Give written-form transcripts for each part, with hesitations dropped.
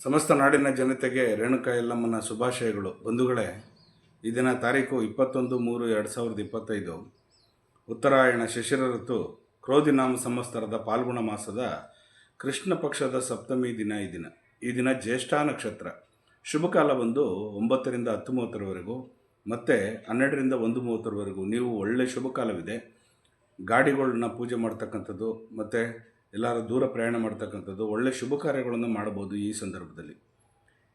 ಸಮಸ್ತ ನಾಡಿನ ಜನತೆಗೆ ರೇಣುಕಾ ಯಲ್ಲಮ್ಮನ ಶುಭಾಶಯಗಳು. ಬಂಧುಗಳೇ, ಈ ದಿನ ತಾರೀಕು 21/3/2025 ಉತ್ತರಾಯಣ ಶಿಶಿರ ಋತು ಕ್ರೋಧಿನಾಮ ಸಂವತ್ಸರದ ಫಾಲ್ಗುಣ ಮಾಸದ ಕೃಷ್ಣ ಪಕ್ಷದ ಸಪ್ತಮಿ ದಿನ. ಈ ದಿನ ಜ್ಯೇಷ್ಠ ನಕ್ಷತ್ರ. ಶುಭ ಕಾಲ ಬಂದು 9ರಿಂದ 10:30ವರೆಗೂ ಮತ್ತು 12ರಿಂದ 1:30ವರೆಗೂ. ನೀವು ಒಳ್ಳೆಯ ಶುಭ ಕಾಲವಿದೆ. ಗಾಡಿಗಳನ್ನ ಪೂಜೆ ಮಾಡ್ತಕ್ಕಂಥದ್ದು ಮತ್ತು ಎಲ್ಲರೂ ದೂರ ಪ್ರಯಾಣ ಮಾಡ್ತಕ್ಕಂಥದ್ದು, ಒಳ್ಳೆ ಶುಭ ಕಾರ್ಯಗಳನ್ನು ಮಾಡಬಹುದು ಈ ಸಂದರ್ಭದಲ್ಲಿ.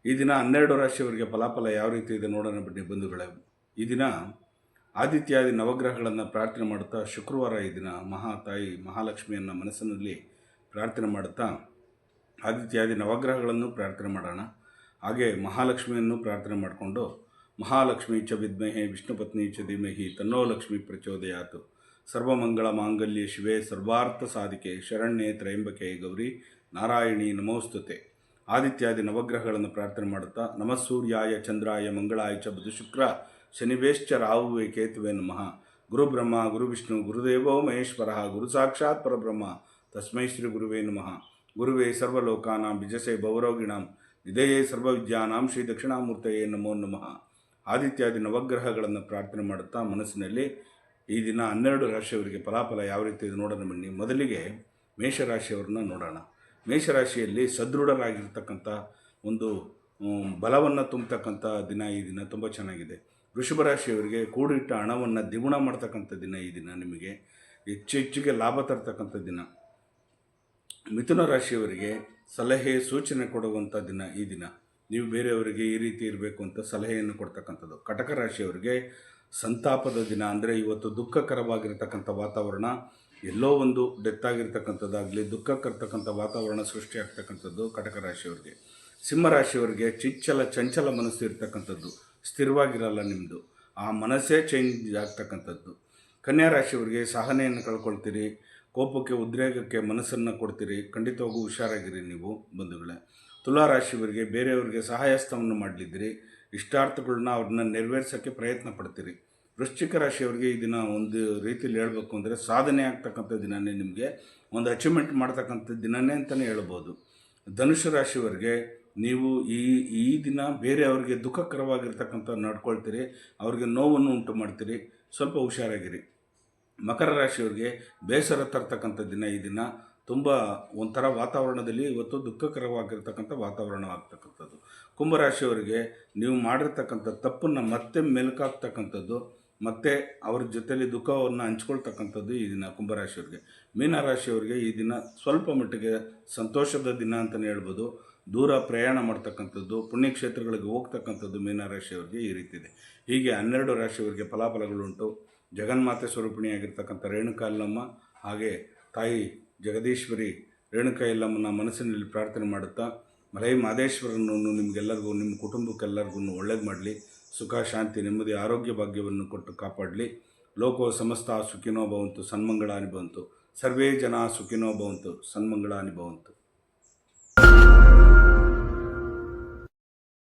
ಈ ದಿನ 12 ರಾಶಿಯವರಿಗೆ ಫಲಾಫಲ ಯಾವ ರೀತಿ ಇದೆ ನೋಡೋಣ ಬನ್ನಿ ಬಂಧುಗಳೇ. ಈ ದಿನ ಆದಿತ್ಯಾದಿ ನವಗ್ರಹಗಳನ್ನು ಪ್ರಾರ್ಥನೆ ಮಾಡುತ್ತಾ, ಶುಕ್ರವಾರ ಈ ದಿನ ಮಹಾತಾಯಿ ಮಹಾಲಕ್ಷ್ಮಿಯನ್ನು ಮನಸ್ಸಿನಲ್ಲಿ ಪ್ರಾರ್ಥನೆ ಮಾಡುತ್ತಾ ಆದಿತ್ಯಾದಿ ನವಗ್ರಹಗಳನ್ನು ಪ್ರಾರ್ಥನೆ ಮಾಡೋಣ. ಹಾಗೆ ಮಹಾಲಕ್ಷ್ಮಿಯನ್ನು ಪ್ರಾರ್ಥನೆ ಮಾಡಿಕೊಂಡು, ಮಹಾಲಕ್ಷ್ಮೀ ಚ ವಿದ್ಮಹೇ ವಿಷ್ಣುಪತ್ನಿ ಚ ಧೀಮಹಿ ತನ್ನೋ ಲಕ್ಷ್ಮೀ ಪ್ರಚೋದಯಾತು, ಸರ್ವಮಂಗಳ ಮಾಂಗಲ್ಯ ಶಿವೆ ಸರ್ವಾರ್ಥ ಸಾಧಿಕೆ ಶರಣ್ಯೆ ತ್ರಯಂಬಕೆ ಗೌರಿ ನಾರಾಯಣಿ ನಮೋಸ್ತುತೆ. ಆದಿತ್ಯಾದಿ ನವಗ್ರಹಗಳನ್ನು ಪ್ರಾರ್ಥನೆ ಮಾಡುತ್ತಾ, ನಮಃ ಸೂರ್ಯಾಯ ಚಂದ್ರಾಯ ಮಂಗಳಾಯ ಚ ಬುಧ ಶುಕ್ರ ಶನಿವೇಶ್ಚ ರಾಹುವೇ ಕೇತುವೆ ನಮಃ. ಗುರು ಬ್ರಹ್ಮ ಗುರು ವಿಷ್ಣು ಗುರುದೇವೋ ಮಹೇಶ್ವರ ಗುರು ಸಾಕ್ಷಾತ್ ಪರಬ್ರಹ್ಮ ತಸ್ಮೈ ಶ್ರೀ ಗುರುವೇ ನಮಃ. ಗುರುವೇ ಸರ್ವಲೋಕಾನಾಂ ಬಿಜಸೆ ಭವರೋಗಿಣಾಂ ನಿಧಯೇ ಸರ್ವವಿದ್ಯಾನಾಂ ಶ್ರೀ ದಕ್ಷಿಣಾಮೂರ್ತಯೇ ನಮೋ ನಮಃ. ಆದಿತ್ಯಾದಿ ನವಗ್ರಹಗಳನ್ನು ಪ್ರಾರ್ಥನೆ ಮಾಡುತ್ತಾ ಮನಸ್ಸಿನಲ್ಲಿ ಈ ದಿನ 12 ರಾಶಿಯವರಿಗೆ ಫಲಾಫಲ ಯಾವ ರೀತಿ ಇದೆ ನೋಡೋಣ ಬನ್ನಿ. ಮೊದಲಿಗೆ ಮೇಷರಾಶಿಯವ್ರನ್ನ ನೋಡೋಣ. ಮೇಷರಾಶಿಯಲ್ಲಿ ಸದೃಢರಾಗಿರ್ತಕ್ಕಂಥ ಒಂದು ಬಲವನ್ನು ತುಂಬತಕ್ಕಂಥ ದಿನ ಈ ದಿನ ತುಂಬ ಚೆನ್ನಾಗಿದೆ. ವೃಷಭ ರಾಶಿಯವರಿಗೆ ಕೂಡಿಟ್ಟ ಹಣವನ್ನು ದ್ವಿಗುಣ ಮಾಡ್ತಕ್ಕಂಥ ದಿನ ಈ ದಿನ, ನಿಮಗೆ ಹೆಚ್ಚಿಗೆ ಲಾಭ ತರ್ತಕ್ಕಂಥ ದಿನ. ಮಿಥುನ ರಾಶಿಯವರಿಗೆ ಸಲಹೆ ಸೂಚನೆ ಕೊಡುವಂಥ ದಿನ ಈ ದಿನ. ನೀವು ಬೇರೆಯವರಿಗೆ ಈ ರೀತಿ ಇರಬೇಕು ಅಂತ ಸಲಹೆಯನ್ನು ಕೊಡ್ತಕ್ಕಂಥದ್ದು. ಕಟಕ ರಾಶಿಯವರಿಗೆ ಸಂತಾಪದ ದಿನ, ಅಂದರೆ ಇವತ್ತು ದುಃಖಕರವಾಗಿರ್ತಕ್ಕಂಥ ವಾತಾವರಣ, ಎಲ್ಲೋ ಒಂದು ಡೆತ್ ಆಗಿರ್ತಕ್ಕಂಥದ್ದಾಗಲಿ ದುಃಖಕರ್ತಕ್ಕಂಥ ವಾತಾವರಣ ಸೃಷ್ಟಿಯಾಗ್ತಕ್ಕಂಥದ್ದು ಕಟಕ ರಾಶಿಯವರಿಗೆ. ಸಿಂಹರಾಶಿಯವರಿಗೆ ಚಂಚಲ ಮನಸ್ಸು ಇರ್ತಕ್ಕಂಥದ್ದು, ಸ್ಥಿರವಾಗಿರಲ್ಲ ನಿಮ್ಮದು, ಆ ಮನಸ್ಸೇ ಚೇಂಜ್ ಆಗ್ತಕ್ಕಂಥದ್ದು. ಕನ್ಯಾ ರಾಶಿಯವರಿಗೆ ಸಹನೆಯನ್ನು ಕಳ್ಕೊಳ್ತೀರಿ, ಕೋಪಕ್ಕೆ ಉದ್ರೇಕಕ್ಕೆ ಮನಸ್ಸನ್ನು ಕೊಡ್ತೀರಿ, ಖಂಡಿತವಾಗೂ ಹುಷಾರಾಗಿರಿ ನೀವು ಬಂಧುಗಳೇ. ತುಲಾ ರಾಶಿಯವರಿಗೆ ಬೇರೆಯವರಿಗೆ ಸಹಾಯಸ್ತವನ್ನು ಮಾಡಲಿದ್ದೀರಿ, ಇಷ್ಟಾರ್ಥಗಳನ್ನ ಅವ್ರನ್ನ ನೆರವೇರಿಸೋಕ್ಕೆ ಪ್ರಯತ್ನ ಪಡ್ತೀರಿ. ವೃಶ್ಚಿಕ ರಾಶಿಯವರಿಗೆ ಈ ದಿನ ಒಂದು ರೀತಿಯಲ್ಲಿ ಹೇಳಬೇಕು ಅಂದರೆ ಸಾಧನೆ ಆಗ್ತಕ್ಕಂಥ ದಿನವೇ, ನಿಮಗೆ ಒಂದು ಅಚೀವ್ಮೆಂಟ್ ಮಾಡ್ತಕ್ಕಂಥ ದಿನವೇ ಅಂತಲೇ ಹೇಳ್ಬೋದು. ಧನುಷು ರಾಶಿಯವರಿಗೆ ನೀವು ಈ ದಿನ ಬೇರೆಯವ್ರಿಗೆ ದುಃಖಕರವಾಗಿರ್ತಕ್ಕಂಥ ನಡ್ಕೊಳ್ತೀರಿ, ಅವ್ರಿಗೆ ನೋವನ್ನು ಉಂಟು ಮಾಡ್ತೀರಿ, ಸ್ವಲ್ಪ ಹುಷಾರಾಗಿರಿ. ಮಕರ ರಾಶಿಯವರಿಗೆ ಬೇಸರ ತರ್ತಕ್ಕಂಥ ದಿನ ಈ ದಿನ. ತುಂಬ ಒಂಥರ ವಾತಾವರಣದಲ್ಲಿ ಇವತ್ತು ದುಃಖಕರವಾಗಿರ್ತಕ್ಕಂಥ ವಾತಾವರಣ ಆಗ್ತಕ್ಕಂಥದ್ದು. ಕುಂಭರಾಶಿಯವರಿಗೆ ನೀವು ಮಾಡಿರ್ತಕ್ಕಂಥ ತಪ್ಪನ್ನು ಮತ್ತೆ ಮೆಲುಕಾಗ್ತಕ್ಕಂಥದ್ದು, ಮತ್ತು ಅವ್ರ ಜೊತೆಯಲ್ಲಿ ದುಃಖವನ್ನು ಹಂಚ್ಕೊಳ್ತಕ್ಕಂಥದ್ದು ಈ ದಿನ ಕುಂಭರಾಶಿಯವರಿಗೆ. ಮೀನರಾಶಿಯವರಿಗೆ ಈ ದಿನ ಸ್ವಲ್ಪ ಮಟ್ಟಿಗೆ ಸಂತೋಷದ ದಿನ ಅಂತಲೇ ಹೇಳ್ಬೋದು. ದೂರ ಪ್ರಯಾಣ ಮಾಡ್ತಕ್ಕಂಥದ್ದು, ಪುಣ್ಯಕ್ಷೇತ್ರಗಳಿಗೆ ಹೋಗ್ತಕ್ಕಂಥದ್ದು ಮೀನರಾಶಿಯವರಿಗೆ ಈ ರೀತಿ ಇದೆ. ಹೀಗೆ 12 ರಾಶಿಯವರಿಗೆ ಫಲಾಫಲಗಳುಂಟು. ಜಗನ್ಮಾತೆ ಸ್ವರೂಪಿಣಿಯಾಗಿರ್ತಕ್ಕಂಥ ರೇಣುಕಾ ಯಲ್ಲಮ್ಮ, ಹಾಗೆ ತಾಯಿ ಜಗದೀಶ್ವರಿ ರೇಣುಕಾ ಯಲ್ಲಮ್ಮನ ಮನಸ್ಸಿನಲ್ಲಿ ಪ್ರಾರ್ಥನೆ ಮಾಡುತ್ತಾ, ಮಲೈ ಮಹದೇಶ್ವರನನ್ನು ನಿಮಗೆಲ್ಲರಿಗೂ ನಿಮ್ಮ ಕುಟುಂಬಕ್ಕೆಲ್ಲರಿಗೂ ಒಳ್ಳೇದು ಮಾಡಲಿ, ಸುಖ ಶಾಂತಿ ನೆಮ್ಮದಿ ಆರೋಗ್ಯ ಭಾಗ್ಯವನ್ನು ಕೊಟ್ಟು ಕಾಪಾಡಲಿ. ಲೋಕೋ ಸಮಸ್ತ ಸುಖಿನೋ ಭವಂತು, ಸನ್ಮಂಗಳಾನಿ ಭವಂತು, ಸರ್ವೇ ಜನ ಸುಖಿನೋ ಭವಂತು, ಸನ್ಮಂಗಳಾನಿ ಭವಂತು.